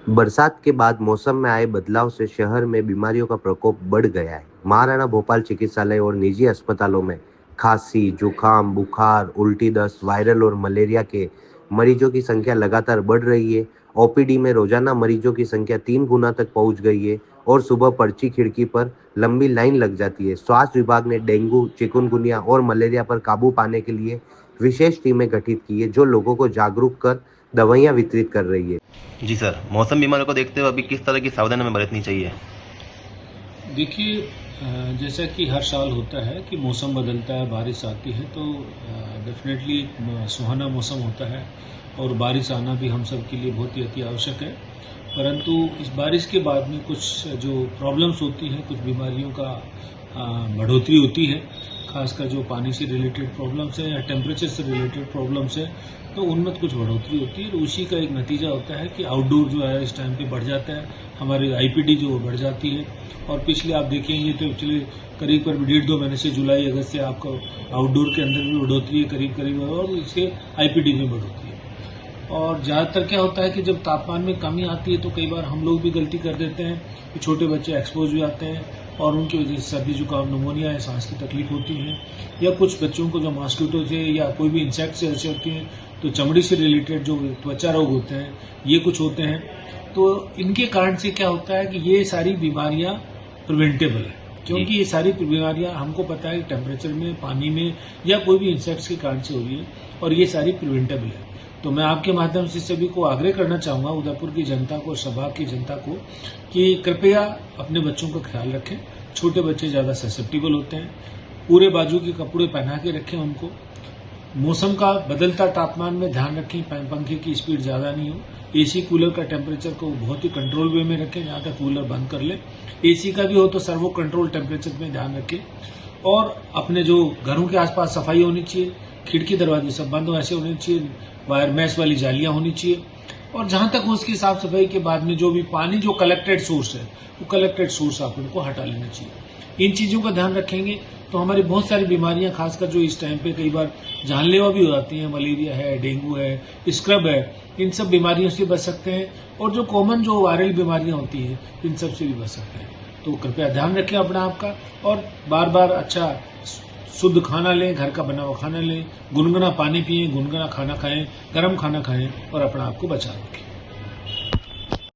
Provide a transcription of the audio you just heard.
बरसात के बाद मौसम में आए बदलाव से शहर में बीमारियों का प्रकोप बढ़ गया है। महाराणा भोपाल चिकित्सालय और निजी अस्पतालों में खांसी, जुकाम, बुखार, उल्टी, दस्त, वायरल और मलेरिया के मरीजों की संख्या लगातार बढ़ रही है। ओपीडी में रोजाना मरीजों की संख्या 3 गुना तक पहुंच गई है और सुबह पर्ची खिड़की पर लंबी लाइन लग जाती है। स्वास्थ्य विभाग ने डेंगू, चिकुनगुनिया और मलेरिया पर काबू पाने के लिए विशेष टीमें गठित की है, जो लोगों को जागरूक कर दवाइयां वितरित कर रही है। जी सर, मौसम बीमारियों को देखते हुए अभी किस तरह की सावधानी हमें बरतनी चाहिए? देखिए, जैसा कि हर साल होता है कि मौसम बदलता है, बारिश आती है, तो डेफिनेटली सुहाना मौसम होता है और बारिश आना भी हम सब के लिए बहुत ही अति आवश्यक है। परंतु इस बारिश के बाद में कुछ जो प्रॉब्लम्स होती हैं, कुछ बीमारियों का बढ़ोतरी होती है, खासकर जो पानी से रिलेटेड प्रॉब्लम्स हैं या टेम्परेचर से रिलेटेड प्रॉब्लम्स हैं, तो उनमें कुछ बढ़ोतरी होती है। और उसी का एक नतीजा होता है कि आउटडोर जो है इस टाइम पे बढ़ जाता है, हमारी आईपीडी जो बढ़ जाती है। और पिछले आप देखेंगे तो पिछले करीब 1.5-2 महीने से जुलाई अगस्त से आपको आउटडोर के अंदर भी बढ़ोतरी है करीब और इसके आईपीडी में बढ़ोतरी है। और ज़्यादातर क्या होता है कि जब तापमान में कमी आती है तो कई बार हम लोग भी गलती कर देते हैं कि छोटे बच्चे एक्सपोज हो जाते हैं और उनकी वजह से सर्दी जुकाम, निमोनिया या सांस की तकलीफ होती है। या कुछ बच्चों को जो मॉस्किटो से या कोई भी इंसेक्ट से ऐसे होती हैं तो चमड़ी से रिलेटेड जो त्वचा रोग होते हैं ये कुछ होते हैं। तो इनके कारण से क्या होता है कि ये सारी बीमारियां प्रिवेंटेबल है, क्योंकि ये सारी बीमारियां हमको पता है टेम्परेचर में, पानी में या कोई भी इंसेक्ट्स के कारण से हो रही है और ये सारी प्रिवेंटेबल है। तो मैं आपके माध्यम से सभी को आग्रह करना चाहूंगा, उदयपुर की जनता को, सभा की जनता को, कि कृपया अपने बच्चों का ख्याल रखें। छोटे बच्चे ज्यादा ससेप्टिबल होते हैं, पूरे बाजू के कपड़े पहना के रखें उनको। मौसम का बदलता तापमान में ध्यान रखें, पंखे की स्पीड ज्यादा नहीं हो। एसी कूलर का टेम्परेचर को बहुत ही कंट्रोल वे में रखें, जहां तक कूलर बंद कर ले। एसी का भी हो तो सर्वो कंट्रोल टेम्परेचर में ध्यान रखें। और अपने जो घरों के आसपास सफाई होनी चाहिए, खिड़की दरवाजे सब बंद हो ऐसे होने चाहिए, वायर मैश वाली जालियां होनी चाहिए। और जहां तक हो उसकी साफ सफाई के बाद में जो भी पानी जो कलेक्टेड सोर्स है वो कलेक्टेड सोर्स आप उनको हटा लेना चाहिए। इन चीजों का ध्यान रखेंगे तो हमारी बहुत सारी बीमारियां, खासकर जो इस टाइम पे कई बार जानलेवा भी हो जाती हैं, मलेरिया है, डेंगू है, स्क्रब है, इन सब बीमारियों से बच सकते हैं। और जो कॉमन जो वायरल बीमारियां होती हैं इन सब से भी बच सकते हैं। तो कृपया ध्यान रखें अपना आपका और बार बार अच्छा शुद्ध खाना लें, घर का बना हुआ खाना लें, गुनगुना पानी पिएं, गुनगुना खाना खाएं, गर्म खाना खाएं और अपना आप को बचा रखें।